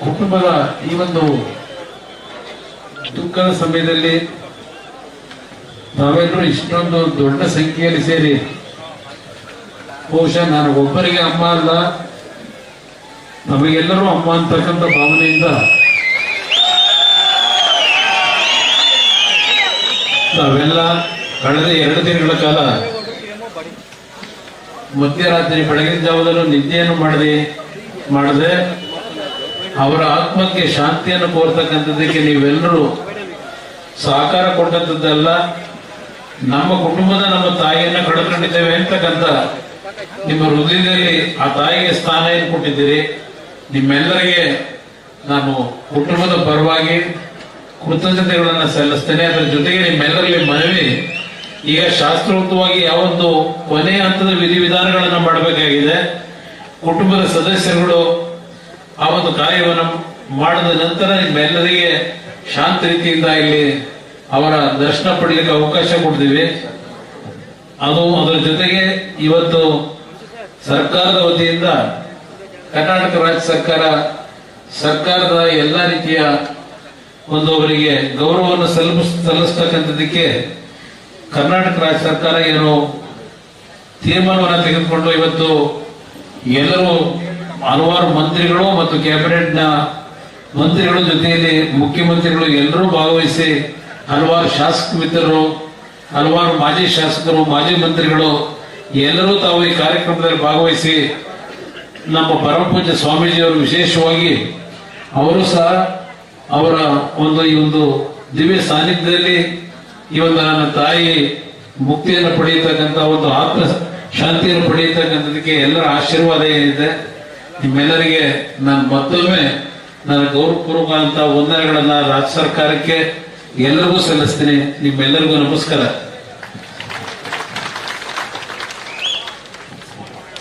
ಕುಟುಂಬದ ಈ ಒಂದು ದುಃಖದ ಸಮಯದಲ್ಲಿ ನಾವೆಲ್ಲರೂ ಇಷ್ಟೊಂದು ದೊಡ್ಡ ಸಂಖ್ಯೆಯಲ್ಲಿ ಸೇರಿ ಬಹುಶಃ ನಾನು ಒಬ್ಬರಿಗೆ ಅಮ್ಮ ಅಲ್ಲ, ನಮಗೆಲ್ಲರೂ ಅಮ್ಮ ಅಂತಕ್ಕಂಥ ಭಾವನೆಯಿಂದ ನಾವೆಲ್ಲ ಕಳೆದ 2 ದಿನಗಳ ಕಾಲ ಮಧ್ಯರಾತ್ರಿ ಬೆಳಗಿನ ಜಾವದಲ್ಲೂ ನಿದ್ದೆಯನ್ನು ಮಾಡದೆ ಅವರ ಆತ್ಮಕ್ಕೆ ಶಾಂತಿಯನ್ನು ಕೋರ್ತಕ್ಕಂಥದ್ದಕ್ಕೆ ನೀವೆಲ್ಲರೂ ಸಹಕಾರ ಕೊಟ್ಟಂಥದ್ದಲ್ಲ, ನಮ್ಮ ಕುಟುಂಬದ ನಮ್ಮ ತಾಯಿಯನ್ನ ಕಳ್ಕೊಂಡಿದ್ದೇವೆ ಅಂತಕ್ಕಂಥ ನಿಮ್ಮ ಹೃದಯದಲ್ಲಿ ಆ ತಾಯಿಗೆ ಸ್ಥಾನ ಏನು ಕೊಟ್ಟಿದ್ದೀರಿ. ನಿಮ್ಮೆಲ್ಲರಿಗೆ ನಾನು ಕುಟುಂಬದ ಪರವಾಗಿ ಕೃತಜ್ಞತೆಗಳನ್ನು ಸಲ್ಲಿಸ್ತೇನೆ. ಅದರ ಜೊತೆಗೆ ನಿಮ್ಮೆಲ್ಲರಲ್ಲಿ ಮನವಿ, ಈಗ ಶಾಸ್ತ್ರೋಕ್ತವಾಗಿ ಯಾವೊಂದು ಕೊನೆಯ ಹಂತದ ವಿಧಿವಿಧಾನಗಳನ್ನು ಮಾಡಬೇಕಾಗಿದೆ. ಕುಟುಂಬದ ಸದಸ್ಯರುಗಳು ಆ ಒಂದು ಕಾರ್ಯವನ್ನು ಮಾಡಿದ ನಂತರ ನಿಮ್ಮೆಲ್ಲರಿಗೆ ಶಾಂತ ರೀತಿಯಿಂದ ಇಲ್ಲಿ ಅವರ ದರ್ಶನ ಪಡಲಿಕ್ಕೆ ಅವಕಾಶ ಕೊಡ್ತೀವಿ. ಅದರ ಜೊತೆಗೆ ಇವತ್ತು ಸರ್ಕಾರದ ವತಿಯಿಂದ ಕರ್ನಾಟಕ ರಾಜ್ಯ ಸರ್ಕಾರದ ಎಲ್ಲ ರೀತಿಯ ಒಂದು ಅವರಿಗೆ ಗೌರವವನ್ನು ಸಲ್ಲಿಸ್ತಕ್ಕಂಥದ್ದಕ್ಕೆ ಕರ್ನಾಟಕ ರಾಜ್ಯ ಸರ್ಕಾರ ಏನು ತೀರ್ಮಾನವನ್ನು ತೆಗೆದುಕೊಂಡು ಇವತ್ತು ಎಲ್ಲರೂ ಹಲವಾರು ಮಂತ್ರಿಗಳು ಮತ್ತು ಕ್ಯಾಬಿನೆಟ್ನ ಮಂತ್ರಿಗಳ ಜೊತೆಯಲ್ಲಿ ಮುಖ್ಯಮಂತ್ರಿಗಳು ಎಲ್ಲರೂ ಭಾಗವಹಿಸಿ, ಹಲವಾರು ಶಾಸಕ ಮಿತ್ರರು, ಹಲವಾರು ಮಾಜಿ ಶಾಸಕರು, ಮಾಜಿ ಮಂತ್ರಿಗಳು ಎಲ್ಲರೂ ತಾವು ಈ ಕಾರ್ಯಕ್ರಮದಲ್ಲಿ ಭಾಗವಹಿಸಿ ನಮ್ಮ ಪರಮಪೂಜ್ಯ ಸ್ವಾಮೀಜಿಯವರು ವಿಶೇಷವಾಗಿ ಅವರು ಸಹ ಅವರ ಈ ಒಂದು ದಿವ್ಯ ಸಾನ್ನಿಧ್ಯದಲ್ಲಿ ಈ ಒಂದು ನನ್ನ ತಾಯಿ ಮುಕ್ತಿಯನ್ನು ಪಡೆಯತಕ್ಕಂಥ ಒಂದು ಆತ್ಮ ಶಾಂತಿಯನ್ನು ಪಡೆಯತಕ್ಕಂಥದಕ್ಕೆ ಎಲ್ಲರ ಆಶೀರ್ವಾದ ಏನಿದೆ. ನಿಮ್ಮೆಲ್ಲರಿಗೆ ನಾನು ಮತ್ತೊಮ್ಮೆ ನನ್ನ ಗೌರವಪೂರ್ವಕ ವಂದನೆಗಳನ್ನ ರಾಜ್ಯ ಸರ್ಕಾರಕ್ಕೆ ಎಲ್ಲರಿಗೂ ಸಲ್ಲಿಸ್ತೀನಿ. ನಿಮ್ಮೆಲ್ಲರಿಗೂ ನಮಸ್ಕಾರ.